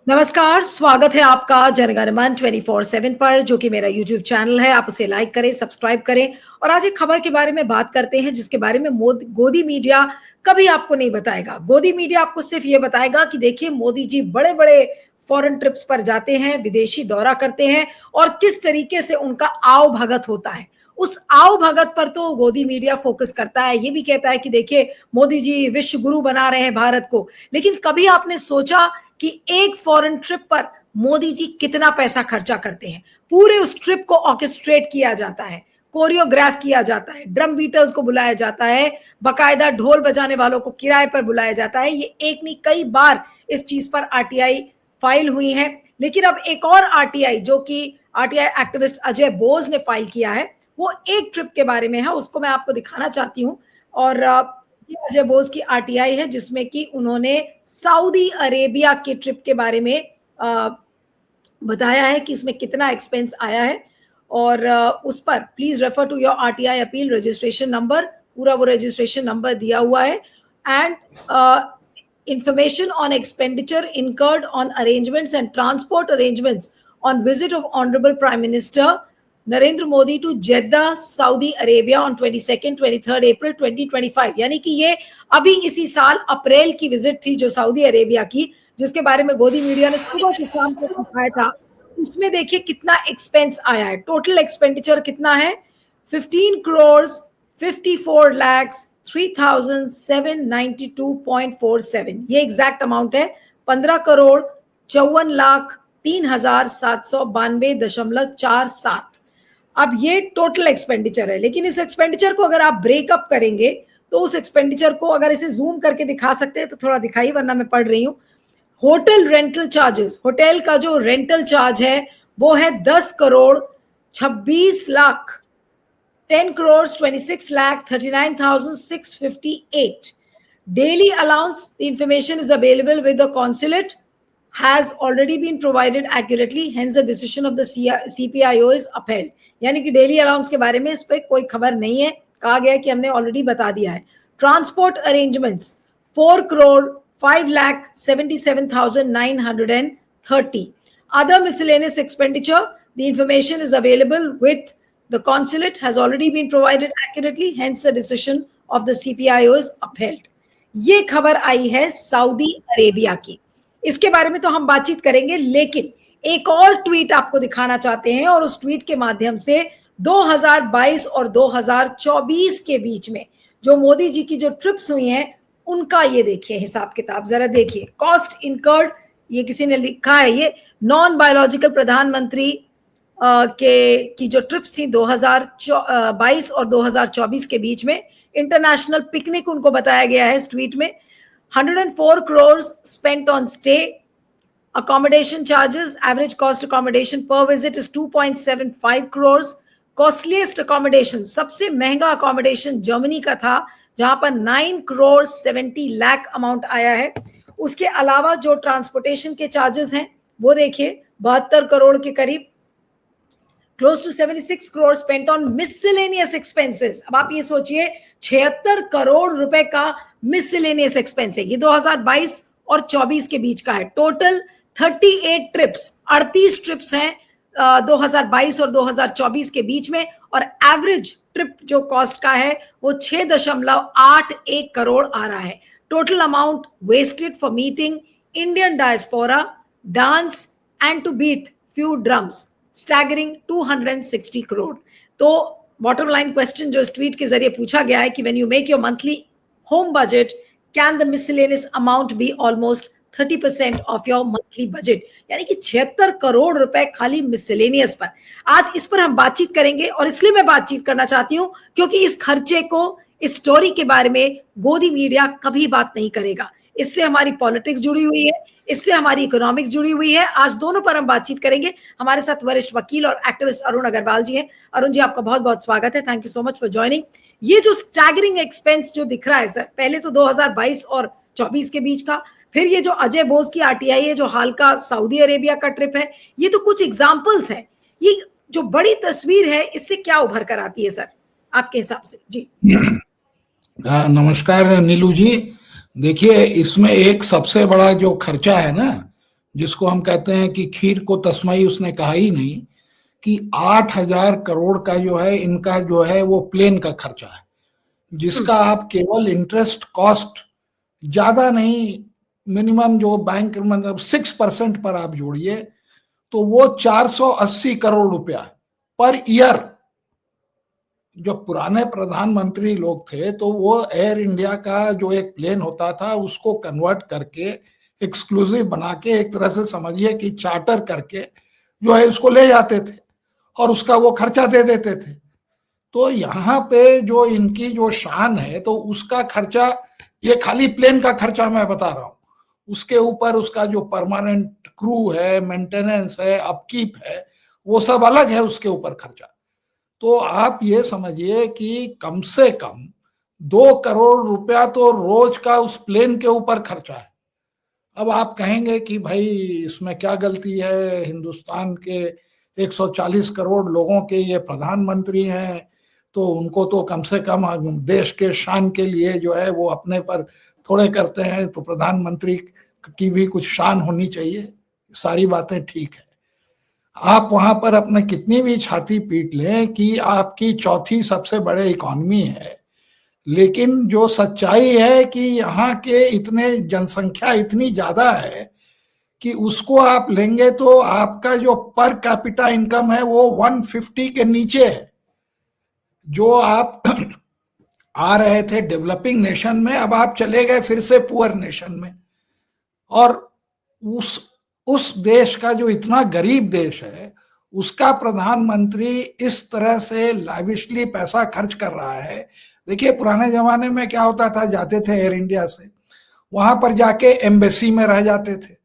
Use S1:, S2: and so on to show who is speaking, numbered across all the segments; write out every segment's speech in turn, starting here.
S1: नमस्कार, स्वागत है आपका जनगण मन 24/7 पर, जो कि मेरा यूट्यूब चैनल है। आप उसे लाइक करें, सब्सक्राइब करें। और आज एक खबर के बारे में बात करते हैं जिसके बारे में गोदी मीडिया कभी आपको नहीं बताएगा। गोदी मीडिया आपको सिर्फ ये बताएगा कि देखिए मोदी जी बड़े बड़े फॉरेन ट्रिप्स पर जाते हैं, विदेशी दौरा करते हैं और किस तरीके से उनका आओ भगत होता है। उस आओ भगत पर तो गोदी मीडिया फोकस करता है, ये भी कहता है कि देखिए मोदी जी विश्व गुरु बना रहे हैं भारत को। लेकिन कभी आपने सोचा कि एक फॉरेन ट्रिप पर मोदी जी कितना पैसा खर्चा करते हैं? पूरे उस ट्रिप को ऑर्केस्ट्रेट किया जाता है, कोरियोग्राफ किया जाता है, ड्रम बीटर्स को बुलाया जाता है, बकायदा ढोल बजाने वालों को किराए पर बुलाया जाता है। ये एक नहीं कई बार इस चीज पर आरटीआई फाइल हुई है। लेकिन अब एक और आरटीआई, जो कि आरटीआई एक्टिविस्ट अजय बोस ने फाइल किया है, वो एक ट्रिप के बारे में है, उसको मैं आपको दिखाना चाहती हूँ। और ये अजय बोस की आरटीआई है जिसमें कि उन्होंने सऊदी अरेबिया के ट्रिप के बारे में बताया है कि इसमें कितना एक्सपेंस आया है। और उस पर please refer to your RTI appeal registration number, पूरा वो रजिस्ट्रेशन नंबर दिया हुआ है। And information on expenditure incurred on arrangements and transport arrangements on visit of Honorable Prime Minister Narendra Modi to Jeddah, Saudi Arabia on 22nd, 23rd April 2025। यानी कि ये अभी इसी साल अप्रैल की विजिट थी जो सऊदी अरेबिया की, जिसके बारे में गोदी मीडिया ने सुबह से शाम को दिखाया था। उसमें देखिए कितना एक्सपेंस आया है। टोटल एक्सपेंडिचर कितना है? 15 करोड़ 54 lakhs 3,792.47, ये एग्जैक्ट अमाउंट है। 15 करोड़ 54 लाख 3,792.47। अब ये टोटल एक्सपेंडिचर है। लेकिन इस एक्सपेंडिचर को अगर आप ब्रेकअप करेंगे तो उस एक्सपेंडिचर को अगर इसे जूम करके दिखा सकते हैं तो थोड़ा दिखाइए, वरना मैं पढ़ रही हूँ। होटल रेंटल चार्जेस, होटल का जो रेंटल चार्ज है वो है 10 crore 26 lakh 10 crores 26 lakh 39,658. Daily allowance, the information is available with the consulate, has already been provided accurately, hence the decision of the CPIO is upheld। यानी कि डेली अलाउंस के बारे में इस पर कोई खबर नहीं है, कहा गया कि हमने ऑलरेडी बता दिया है। Transport arrangements 4 crore 5,77,930। Other miscellaneous expenditure, the information is available with the consulate, has already been provided accurately, hence the decision of the CPIO is upheld। ये खबर आई है सऊदी अरेबिया की। इसके बारे में तो हम बातचीत करेंगे, लेकिन एक और ट्वीट आपको दिखाना चाहते हैं। और उस ट्वीट के माध्यम से 2022 और 2024 के बीच में जो मोदी जी की जो ट्रिप्स हुई हैं उनका ये देखिए हिसाब किताब, जरा देखिए। कॉस्ट इनकर्ड, ये किसी ने लिखा है, ये नॉन बायोलॉजिकल प्रधानमंत्री की जो ट्रिप्स थी 2022 और 2024 के बीच में, इंटरनेशनल पिकनिक उनको बताया गया है इस ट्वीट में। 104 crore spent on stay, accommodation charges, average cost accommodation per visit is 2.75 crores। Costliest accommodation, सबसे महंगा accommodation जर्मनी का था, जहां पर 9 करोड़ 70 लाख अमाउंट आया है। उसके अलावा जो ट्रांसपोर्टेशन के चार्जेस हैं वो देखिए 72 करोड़ के करीब। Close to 76 crore spent on miscellaneous expenses। अब आप ये सोचिए 76 करोड़ रुपए का miscellaneous expense है। ये 2022 और 24 के बीच का है। टोटल 38 ट्रिप्स, 38 ट्रिप्स हैं 2022 और 2024 के बीच में। और एवरेज ट्रिप जो कॉस्ट का है वो 6.81 करोड़ आ रहा है। Total amount wasted for meeting Indian diaspora, dance and to beat few drums, staggering 260 crore. तो बॉटम लाइन क्वेश्चन जो इस ट्वीट के जरिए पूछा गया है कि when you make your monthly home budget, can the miscellaneous amount be almost 30% of your monthly budget? यानी कि 76 करोड़ रुपए खाली मिसलेनियस पर। आज इस पर हम बातचीत करेंगे, और इसलिए मैं बातचीत करना चाहती हूं क्योंकि इस खर्चे को, इस स्टोरी के बारे में गोदी मीडिया कभी बात नहीं करेगा। इससे हमारी पॉलिटिक्स जुड़ी हुई है, इससे हमारी इकोनॉमिक्स जुड़ी हुई है। आज दोनों पर हम बातचीत करेंगे। हमारे साथ वरिष्ठ वकील और एक्टिविस्ट अरुण अग्रवाल जी हैं। अरुण जी, आपका बहुत बहुत स्वागत है। Thank you so much for joining. ये जो स्टैगरिंग एक्सपेंस जो दिख रहा है सर, पहले तो 2022 और 24 के बीच का, फिर ये जो अजय बोस की आरटीआई है, जो हाल का सऊदी अरेबिया का ट्रिप है, ये तो कुछ एग्जाम्पल्स हैं। ये जो बड़ी तस्वीर है इससे क्या उभर कर आती है सर आपके हिसाब से? जी
S2: नमस्कार नीलू जी। देखिए, इसमें एक सबसे बड़ा जो खर्चा है ना, जिसको हम कहते हैं कि खीर को तस्मई उसने कहा ही नहीं, कि 8,000 करोड़ का जो है इनका जो है वो प्लेन का खर्चा है, जिसका आप केवल इंटरेस्ट कॉस्ट ज्यादा नहीं, मिनिमम जो बैंक मतलब 6% पर आप जोड़िए तो वो 480 करोड़ रुपया पर ईयर। जो पुराने प्रधानमंत्री लोग थे तो वो एयर इंडिया का जो एक प्लेन होता था उसको कन्वर्ट करके एक्सक्लूसिव बना के, एक तरह से समझिए कि चार्टर करके जो है उसको ले जाते थे और उसका वो खर्चा दे देते थे। तो यहाँ पे जो इनकी जो शान है तो उसका खर्चा, ये खाली प्लेन का खर्चा मैं बता रहा हूँ, उसके ऊपर उसका जो परमानेंट क्रू है, मेंटेनेंस है, अपकीप है, वो सब अलग है उसके ऊपर खर्चा। तो आप ये समझिए कि कम से कम 2 करोड़ रुपया तो रोज का उस प्लेन के ऊपर खर्चा है। अब आप कहेंगे कि भाई इसमें क्या गलती है, हिंदुस्तान के 140 करोड़ लोगों के ये प्रधानमंत्री हैं, तो उनको तो कम से कम देश के शान के लिए जो है वो अपने पर थोड़े करते हैं, तो प्रधानमंत्री की भी कुछ शान होनी चाहिए। सारी बातें ठीक है, आप वहां पर अपने कितनी भी छाती पीट लें कि आपकी चौथी सबसे बड़े इकॉनमी है, लेकिन जो सच्चाई है कि यहाँ के इतने जनसंख्या इतनी ज्यादा है कि उसको आप लेंगे तो आपका जो पर कैपिटा इनकम है वो 150 के नीचे है। जो आप आ रहे थे डेवलपिंग नेशन में, अब आप चले गए फिर से पुअर नेशन में। और उस देश का जो इतना गरीब देश है उसका प्रधानमंत्री इस तरह से लाविशली पैसा खर्च कर रहा है। देखिए पुराने जमाने में क्या होता था, जाते थे एयर इंडिया से, वहां पर जाके एम्बेसी में रह जाते थे।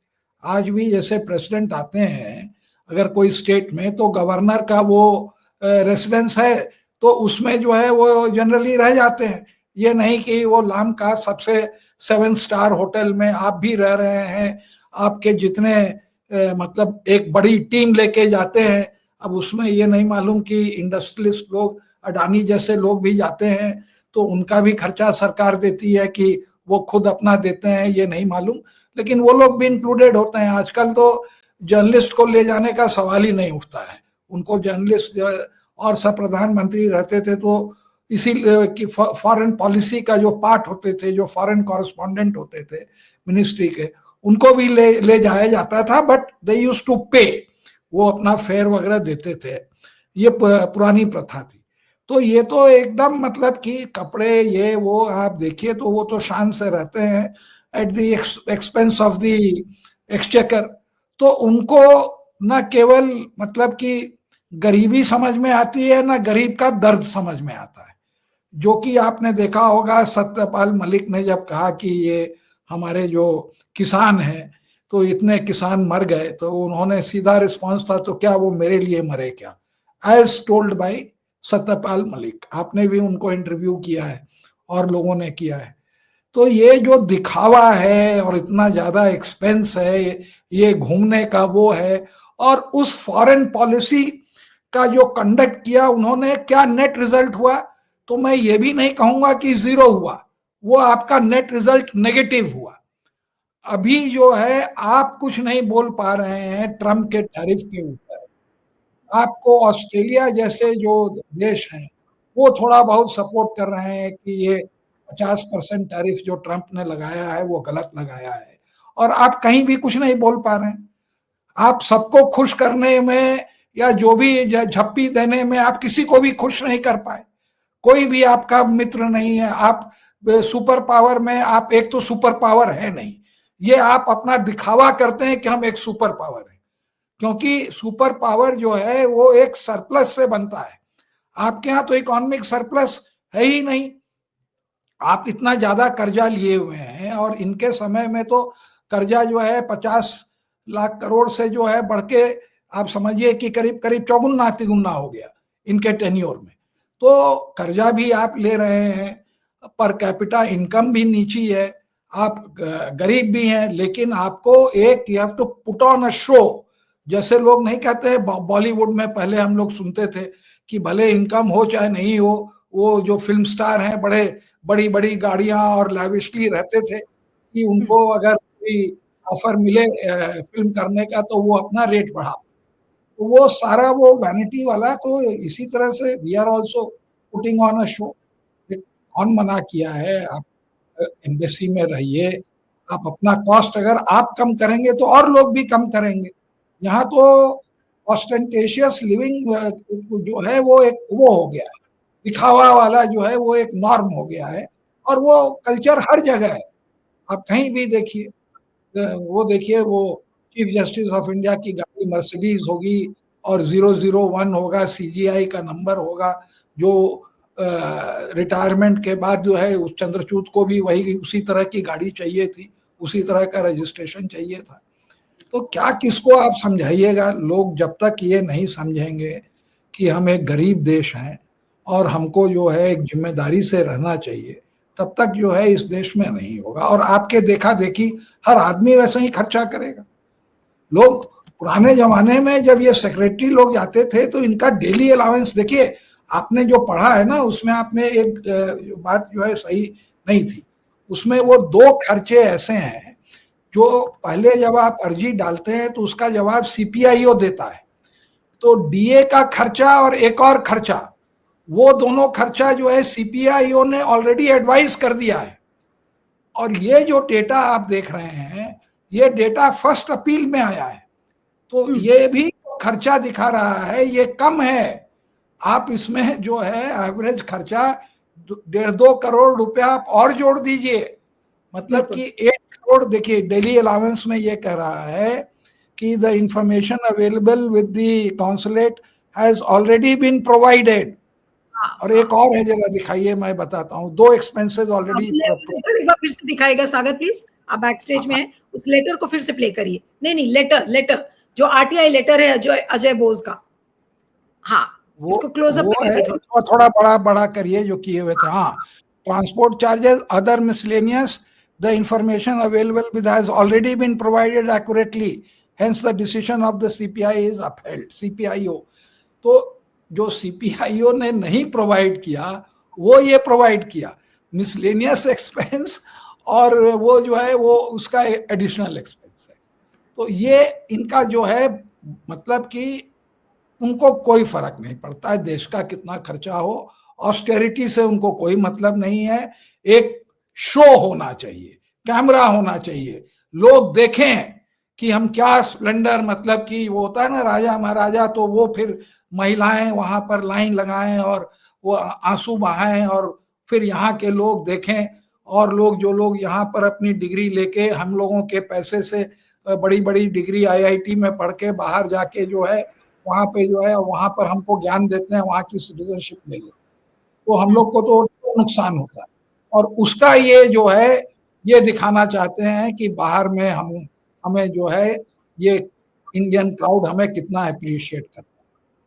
S2: आज भी जैसे प्रेसिडेंट आते हैं अगर कोई स्टेट में, तो गवर्नर का वो रेसिडेंस है तो उसमें जो है वो जनरली रह जाते हैं। ये नहीं कि वो लाम का सबसे 7 स्टार होटल में आप भी रह रहे हैं, आपके जितने मतलब एक बड़ी टीम लेके जाते हैं। अब उसमें ये नहीं मालूम कि इंडस्ट्रियलिस्ट लोग, अडानी जैसे लोग भी जाते हैं तो उनका भी खर्चा सरकार देती है कि वो खुद अपना देते हैं, ये नहीं मालूम, लेकिन वो लोग भी इंक्लूडेड होते हैं। आजकल तो जर्नलिस्ट को ले जाने का सवाल ही नहीं उठता है, उनको जर्नलिस्ट और सब प्रधानमंत्री रहते थे तो इसी की फॉरेन पॉलिसी का जो पार्ट होते थे, जो फॉरेन कॉरेस्पॉन्डेंट होते थे मिनिस्ट्री के, उनको भी ले जाया जाता था, बट दे यूज्ड टू पे, वो अपना फेयर वगैरह देते थे। ये पुरानी प्रथा थी। तो ये तो एकदम मतलब कि कपड़े ये वो आप देखिए तो वो तो शान से रहते हैं at the expense of the exchequer. तो उनको न केवल मतलब कि गरीबी समझ में आती है, ना गरीब का दर्द समझ में आता है। जो कि आपने देखा होगा सत्यपाल मलिक ने जब कहा कि ये हमारे जो किसान हैं तो इतने किसान मर गए, तो उन्होंने सीधा रिस्पांस था तो क्या वो मेरे लिए मरे क्या, as told by Satyapal Malik. आपने भी उनको इंटरव्यू किया है और लोगों ने किया है। तो ये जो दिखावा है और इतना ज्यादा एक्सपेंस है, ये घूमने का वो है, और उस फॉरेन पॉलिसी का जो कंडक्ट किया उन्होंने, क्या नेट रिजल्ट हुआ, तो मैं ये भी नहीं कहूंगा कि जीरो हुआ, वो आपका नेट रिजल्ट नेगेटिव हुआ। अभी जो है आप कुछ नहीं बोल पा रहे हैं ट्रम्प के टैरिफ के ऊपर। आपको ऑस्ट्रेलिया जैसे जो देश हैं वो थोड़ा बहुत सपोर्ट कर रहे हैं कि ये 50% टैरिफ जो ट्रंप ने लगाया है वो गलत लगाया है, और आप कहीं भी कुछ नहीं बोल पा रहे हैं। आप सबको खुश करने में या जो भी झप्पी देने में आप किसी को भी खुश नहीं कर पाए। कोई भी आपका मित्र नहीं है। आप सुपर पावर में, आप एक तो सुपर पावर है नहीं, ये आप अपना दिखावा करते हैं कि हम एक सुपर पावर है, क्योंकि सुपर पावर जो है वो एक सरप्लस से बनता है। आपके यहाँ तो इकोनॉमिक सरप्लस है ही नहीं। आप इतना ज्यादा कर्जा लिए हुए हैं, और इनके समय में तो कर्जा जो है 50 लाख करोड़ से जो है बढ़ के आप समझिए कि करीब करीब चौगुना तिगुना हो गया इनके टेन्योर में। तो कर्जा भी आप ले रहे हैं, पर कैपिटा इनकम भी नीची है, आप गरीब भी हैं, लेकिन आपको एक you have to put on a show. जैसे लोग नहीं कहते हैं, बॉलीवुड में पहले हम लोग सुनते थे कि भले इनकम हो चाहे नहीं हो, वो जो फिल्म स्टार हैं बड़े बड़ी बड़ी गाड़ियां और लैविशली रहते थे कि उनको अगर कोई ऑफर मिले फिल्म करने का तो वो अपना रेट बढ़ा, तो वो सारा वो वैनिटी वाला। तो इसी तरह से we are also putting on a show. कौन मना किया है? आप एम्बेसी में रहिए, आप अपना कॉस्ट अगर आप कम करेंगे तो और लोग भी कम करेंगे। यहाँ तो ऑस्टेंटेशियस लिविंग जो है वो एक वो हो गया है, दिखावा वाला जो है वो एक नॉर्म हो गया है, और वो कल्चर हर जगह है। आप कहीं भी देखिए, वो देखिए वो चीफ जस्टिस ऑफ इंडिया की गाड़ी मर्सिडीज होगी और 001 होगा, सीजीआई का नंबर होगा, जो रिटायरमेंट के बाद जो है उस चंद्रचूड को भी वही उसी तरह की गाड़ी चाहिए थी, उसी तरह का रजिस्ट्रेशन चाहिए था। तो क्या किसको आप समझाइएगा? लोग जब तक ये नहीं समझेंगे कि हम एक गरीब देश हैं और हमको जो है एक जिम्मेदारी से रहना चाहिए, तब तक जो है इस देश में नहीं होगा। और आपके देखा देखी हर आदमी वैसे ही खर्चा करेगा। लोग पुराने जमाने में जब ये सेक्रेटरी लोग जाते थे तो इनका डेली अलाउंस देखिए, आपने जो पढ़ा है ना उसमें आपने एक बात जो है सही नहीं थी। उसमें वो दो खर्चे ऐसे हैं जो पहले जब आप अर्जी डालते हैं तो उसका जवाब सीपीआईओ देता है, तो डीए का खर्चा और एक और खर्चा, वो दोनों खर्चा जो है सीपीआईओ ने ऑलरेडी एडवाइस कर दिया है। और ये जो डेटा आप देख रहे हैं, ये डेटा फर्स्ट अपील में आया है, तो ये भी खर्चा दिखा रहा है, ये कम है। आप इसमें जो है एवरेज खर्चा 1.5-2 करोड़ रुपया आप और जोड़ दीजिए, मतलब कि 8 करोड़। देखिए डेली अलाउंस में ये कह रहा है कि the information available with the consulate has already been provided. और एक और है, जरा दिखाइए, मैं बताता हूँ, 2 एक्सपेंसेस ऑलरेडी।
S1: एक बार फिर से दिखाएगा सागर प्लीज, आप बैक स्टेज में हैं, उस लेटर को फिर से प्ले करिए। नहीं, लेटर जो आरटीआई लेटर है अजय बोस का। हाँ, इसको क्लोज अप
S2: है, थोड़ा बड़ा करिए जो किए हुए थे। हाँ, transport charges other miscellaneous the information available with has already been provided accurately, hence the decision of the CPI is upheld. CPIO, तो जो सीपीआईओ ने नहीं प्रोवाइड किया वो ये प्रोवाइड किया, मिसलेनियस एक्सपेंस, और वो जो है वो उसका एडिशनल एक्सपेंस है। तो ये इनका जो है मतलब कि उनको कोई फर्क नहीं पड़ता है देश का कितना खर्चा हो, ऑस्टेरिटी से उनको कोई मतलब नहीं है। एक शो होना चाहिए, कैमरा होना चाहिए, लोग देखें कि हम क्या स्प्लेंडर, मतलब कि वो होता है ना राजा महाराजा, तो वो फिर महिलाएं वहां पर लाइन लगाएं और वो आंसू बहाएं, और फिर यहाँ के लोग देखें, और लोग जो लोग यहाँ पर अपनी डिग्री लेके हम लोगों के पैसे से बड़ी बड़ी डिग्री आईआईटी में पढ़ के बाहर जाके जो है वहां पे जो है वहां पर हमको ज्ञान देते हैं, वहां की सिटीजनशिप ले लेते हैं, तो हम लोग को तो नुकसान होता है। और उसका ये जो है ये दिखाना चाहते हैं कि बाहर में हमें जो है ये इंडियन क्राउड हमें कितना अप्रिशिएट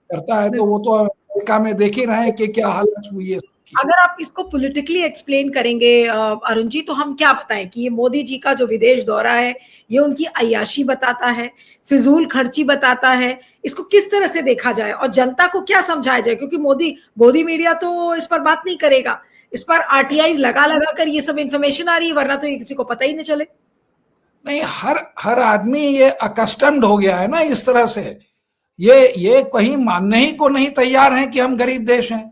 S2: करता है। तो वो तो अमेरिका में देख ही रहे हैं कि क्या हालत हुई है।
S1: अगर आप इसको पॉलिटिकली एक्सप्लेन करेंगे अरुण जी, तो हम क्या बताएं कि ये मोदी जी का जो विदेश दौरा है ये उनकी अय्याशी बताता है, फिजूल खर्ची बताता है, इसको किस तरह से देखा जाए और जनता को क्या समझाया जाए? क्योंकि मोदी मीडिया तो इस पर बात नहीं करेगा, इस पर आरटीआई लगा कर ये सब इंफॉर्मेशन आ रही है, वरना तो ये किसी को पता ही नहीं चले।
S2: नहीं, हर आदमी ये अकस्टम्ड हो गया है ना इस तरह से, ये कहीं मानने ही को नहीं तैयार है कि हम गरीब देश हैं।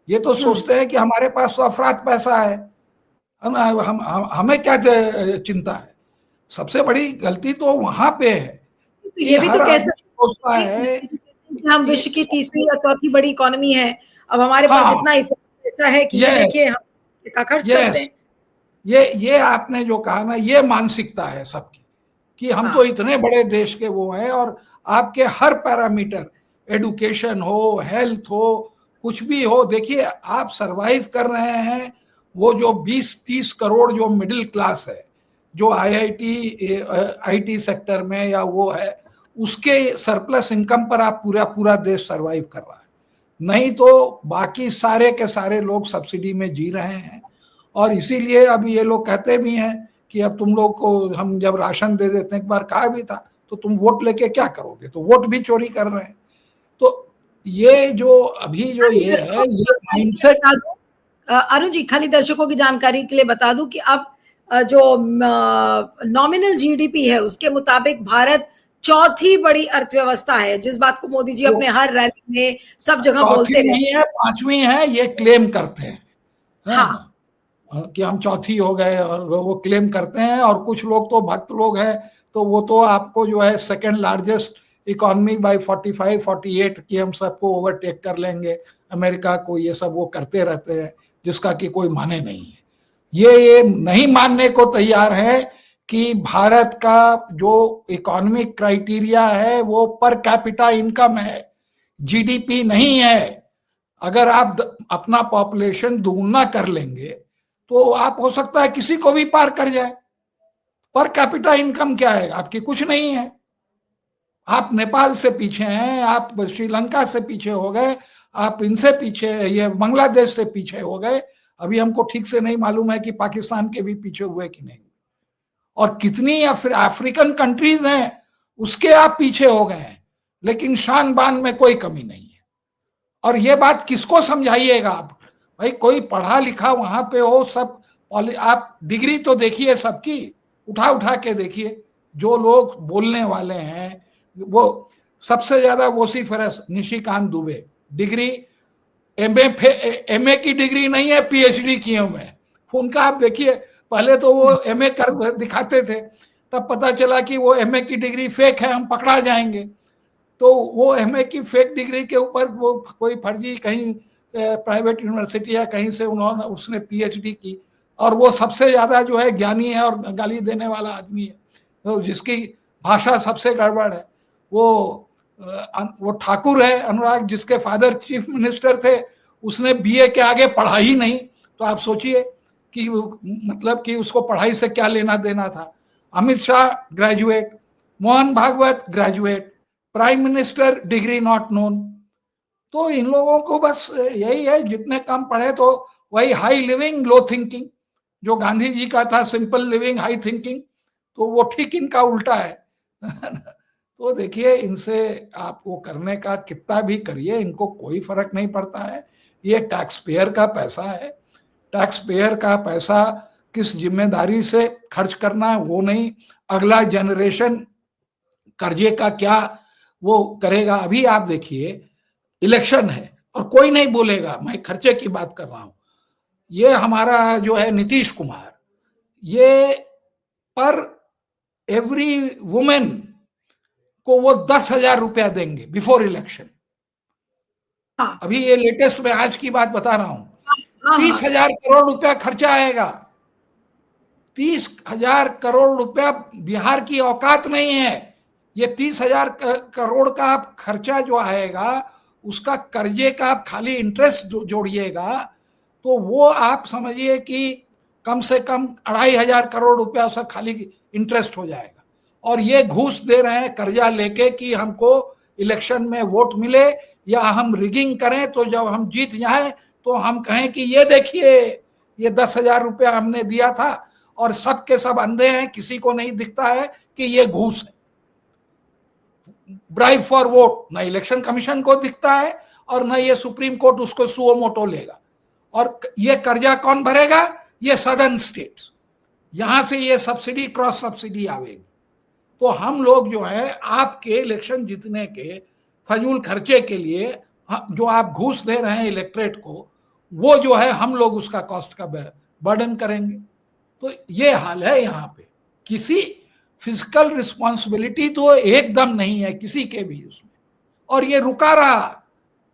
S2: ये तो सोचते हैं कि हमारे पास तो अफरात पैसा है, हमें क्या चिंता है। सबसे बड़ी गलती तो वहां पे है।
S1: तो ये भी तो कह सकते
S2: है
S1: कि हम विश्व की तीसरी या चौथी बड़ी इकोनॉमी है, अब हमारे पास इतना पैसा है कि देखिए हम क्या खर्च करते हैं।
S2: ये आपने जो कहा ना, ये मानसिकता है सबकी कि हम तो इतने बड़े देश के वो हैं, और आपके हर पैरामीटर, एडुकेशन हो, हेल्थ हो, कुछ भी हो, देखिए आप सरवाइव कर रहे हैं। वो जो 20-30 करोड़ जो मिडिल क्लास है, जो आईटी सेक्टर में या वो है, उसके सरप्लस इनकम पर आप पूरा देश सरवाइव कर रहा है। नहीं तो बाकी सारे के सारे लोग सब्सिडी में जी रहे हैं। और इसीलिए अब ये लोग कहते भी हैं कि अब तुम लोग को हम जब राशन दे देते हैं, एक बार कहा भी था, तो तुम वोट लेके क्या करोगे, तो वोट भी चोरी कर रहे हैं। तो ये जो अभी जो ये है, ये माइंडसेट।
S1: अरुण जी, खाली दर्शकों की जानकारी के लिए बता दूं कि अब जो नॉमिनल जीडीपी है उसके मुताबिक भारत चौथी बड़ी अर्थव्यवस्था है, जिस बात को मोदी जी
S2: तो
S1: अपने हर रैली में सब जगह बोलते
S2: चौथी
S1: रहते
S2: नहीं है, पांचवी है, ये क्लेम करते हैं।
S1: हैं। हाँ,
S2: कि हम चौथी हो गए, और वो क्लेम करते हैं। और कुछ लोग तो भक्त लोग हैं, तो वो तो आपको जो है सेकंड लार्जेस्ट इकोनॉमी बाय 45 48 की हम सबको ओवरटेक कर लेंगे अमेरिका को, ये सब वो करते रहते हैं, जिसका कि कोई माने नहीं है। ये नहीं मानने को तैयार है कि भारत का जो इकोनॉमिक क्राइटेरिया है वो पर कैपिटा इनकम है, जीडीपी नहीं है। अगर आप अपना पॉपुलेशन दुगुना कर लेंगे तो आप हो सकता है किसी को भी पार कर जाए। पर कैपिटा इनकम क्या है आपकी? कुछ नहीं है। आप नेपाल से पीछे हैं, आप श्रीलंका से पीछे हो गए, आप इनसे पीछे, ये बांग्लादेश से पीछे हो गए। अभी हमको ठीक से नहीं मालूम है कि पाकिस्तान के भी पीछे हुए कि नहीं। और कितनी अफ्रीकन कंट्रीज हैं उसके आप पीछे हो गए हैं, लेकिन शान बान में कोई कमी नहीं है। और ये बात किसको समझाइएगा आप? भाई कोई पढ़ा लिखा वहां पे हो, सब आप डिग्री तो देखिए सबकी, उठा उठा के देखिए। जो लोग बोलने वाले हैं वो सबसे ज्यादा वोसिफरस निशिकांत दुबे, डिग्री एमए की डिग्री नहीं है, पीएचडी किए हुए हैं। उनका आप देखिए, पहले तो वो एमए कर दिखाते थे, तब पता चला कि वो एमए की डिग्री फेक है, हम पकड़ा जाएंगे। तो वो एमए की फेक डिग्री के ऊपर वो कोई फर्जी कहीं प्राइवेट यूनिवर्सिटी या कहीं से उसने पीएचडी की, और वो सबसे ज्यादा जो है ज्ञानी है और गाली देने वाला आदमी है, तो जिसकी भाषा सबसे गड़बड़ है। वो ठाकुर है अनुराग, जिसके फादर चीफ मिनिस्टर थे, उसने बीए के आगे पढ़ा ही नहीं। तो आप सोचिए कि मतलब कि उसको पढ़ाई से क्या लेना देना था। Amit Shah graduate, Mohan Bhagwat graduate, prime minister degree not known. तो इन लोगों को बस यही है, जितने कम पढ़े तो वही हाई लिविंग लो थिंकिंग, जो गांधी जी का था सिंपल लिविंग हाई थिंकिंग, तो वो ठीक इनका उल्टा है। तो देखिए, इनसे आप वो करने का कितना भी करिए, इनको कोई फर्क नहीं पड़ता है। ये टैक्स पेयर का पैसा है, टैक्स पेयर का पैसा किस जिम्मेदारी से खर्च करना है वो नहीं, अगला जनरेशन कर्जे का क्या वो करेगा। अभी आप देखिए, इलेक्शन है और कोई नहीं बोलेगा, मैं खर्चे की बात कर रहा हूं। ये हमारा जो है नीतीश कुमार, ये पर एवरी वुमेन को वो 10,000 रुपया देंगे बिफोर इलेक्शन।
S1: हाँ,
S2: अभी ये लेटेस्ट में आज की बात बता रहा हूं,
S1: हाँ,
S2: 30,000 करोड़ रुपया खर्चा आएगा। 30,000 करोड़ रुपया बिहार की औकात नहीं है। ये 30,000 करोड़ का आप खर्चा जो आएगा, उसका कर्जे का आप खाली इंटरेस्ट जोड़िएगा तो वो आप समझिए कि कम से कम 2,500 करोड़ रुपया उसका खाली इंटरेस्ट हो जाएगा। और ये घूस दे रहे हैं कर्जा लेके कि हमको इलेक्शन में वोट मिले या हम रिगिंग करें, तो जब हम जीत जाएं तो हम कहें कि ये देखिए, ये 10,000 रुपया हमने दिया था। और सब के सब अंधे हैं, किसी को नहीं दिखता है कि ये घूस है, ब्राइब फॉर वोट। ना इलेक्शन कमीशन को दिखता है और ना ये सुप्रीम कोर्ट उसको सुओ मोटो लेगा। और ये कर्जा कौन भरेगा? ये सदर्न स्टेट्स, यहां से ये सब्सिडी क्रॉस सब्सिडी आवेगी। तो हम लोग जो है आपके इलेक्शन जीतने के फजूल खर्चे के लिए जो आप घूस दे रहे हैं इलेक्ट्रेट को, वो जो है हम लोग उसका कॉस्ट का बर्डन करेंगे। तो ये हाल है यहाँ पे। किसी फिजिकल रिस्पॉन्सिबिलिटी तो एकदम नहीं है किसी के भी उसमें, और ये रुका रहा।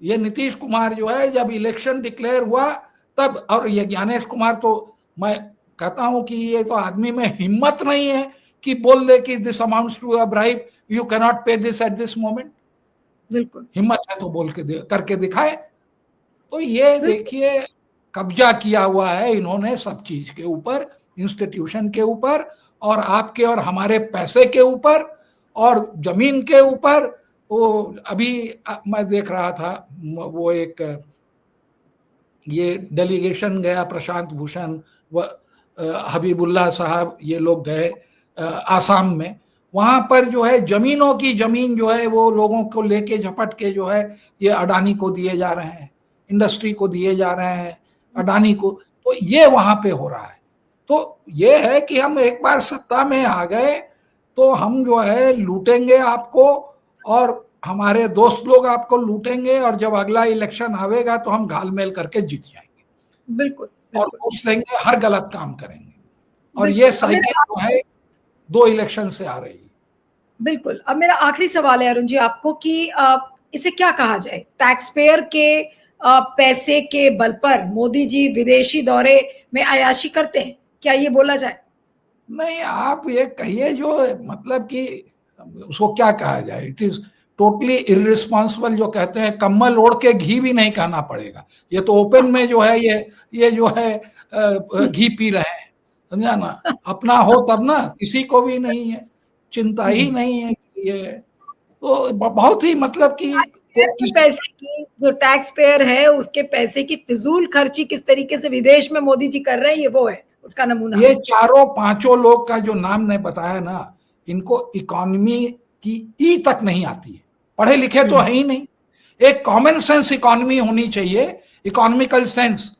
S2: ये नीतीश कुमार जो है जब इलेक्शन डिक्लेयर हुआ तब, और ये ज्ञानेश कुमार, तो मैं कहता हूं कि ये तो आदमी में हिम्मत नहीं है कि बोल दे कि this amounts to a bribe, you can not pay this at this moment.
S1: बिल्कुल
S2: हिम्मत है तो बोल के करके दिखाए। तो ये देखिए, कब्जा किया हुआ है इन्होंने सब चीज के ऊपर, इंस्टीट्यूशन के ऊपर, और आपके और हमारे पैसे के ऊपर, और जमीन के ऊपर। वो अभी मैं देख रहा था, वो एक ये डेलीगेशन गया, प्रशांत भूषण व हबीबुल्ला साहब, ये लोग गए आसाम में। वहां पर जो है जमीनों की जमीन जो है वो लोगों को लेके झपट के जो है ये अडानी को दिए जा रहे हैं, इंडस्ट्री को दिए जा रहे हैं, अडानी को। तो ये वहां पे हो रहा है। तो ये है कि हम एक बार सत्ता में आ गए तो हम जो है लूटेंगे आपको, और हमारे दोस्त लोग आपको लूटेंगे, और जब अगला इलेक्शन आवेगा तो हम घालमेल करके जीत जाएंगे
S1: बिल्कुल
S2: और
S1: बिल्कुल
S2: पूछ लेंगे, हर गलत काम करेंगे। और
S1: बिल्कुल।
S2: ये
S1: अब मेरा
S2: साइकिल जो है 2 इलेक्शन से आ रही है।
S1: बिल्कुल, अब मेरा आखिरी सवाल है अरुण जी आपको कि इसे क्या कहा जाए? टैक्स पेयर के पैसे के बल पर मोदी जी विदेशी दौरे में अय्याशी करते हैं, क्या ये बोला जाए?
S2: नहीं, आप ये कहिए जो मतलब कि उसको क्या कहा जाए, इट इज टोटली इररिस्पॉन्सिबल। जो कहते हैं कम्बल ओढ़ के घी भी नहीं कहना पड़ेगा, ये तो ओपन में जो है ये जो है घी पी रहे हैं, समझा ना। अपना हो तब ना, किसी को भी नहीं है, चिंता ही नहीं है कि ये तो बहुत ही मतलब कि
S1: पैसे की जो टैक्स पेयर है उसके पैसे की फिजूल खर्ची किस तरीके से विदेश में मोदी जी कर रहे हैं, ये वो है उसका नमूना।
S2: ये चारों पांचों लोग का जो नाम ने बताया ना, इनको इकोनॉमी की ई तक नहीं आती है, पढ़े लिखे तो है ही नहीं। एक कॉमन सेंस इकोनॉमी होनी चाहिए, इकोनॉमिकल सेंस,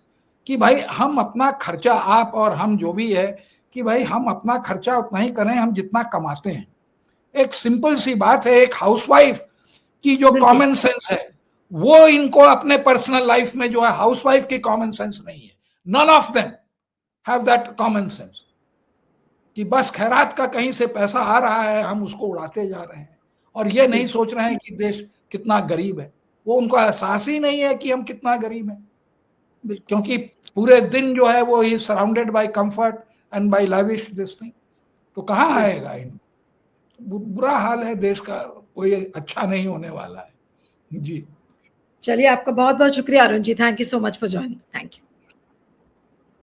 S2: कि भाई हम अपना खर्चा, आप और हम जो भी है, कि भाई हम अपना खर्चा उतना ही करें हम जितना कमाते हैं। एक सिंपल सी बात है, एक हाउसवाइफ की जो
S1: बिल्कुल
S2: कॉमन सेंस है वो इनको अपने पर्सनल लाइफ में जो है हाउसवाइफ की कॉमन सेंस नहीं है। None of them have that common sense कि बस खैरात का कहीं से पैसा आ रहा है, हम उसको उड़ाते जा रहे हैं, और ये नहीं सोच रहे हैं कि देश कितना गरीब है। वो उनको एहसास ही नहीं है कि हम कितना गरीब हैं, क्योंकि पूरे दिन जो है वो ही surrounded by comfort and by lavish this thing. तो कहाँ आएगा इन, बुरा हाल है देश का, कोई अच्छा नहीं होने वाला है। जी
S1: चलिए, आपका बहुत बहुत शुक्रिया Arun ji, thank you so much for joining, thank you.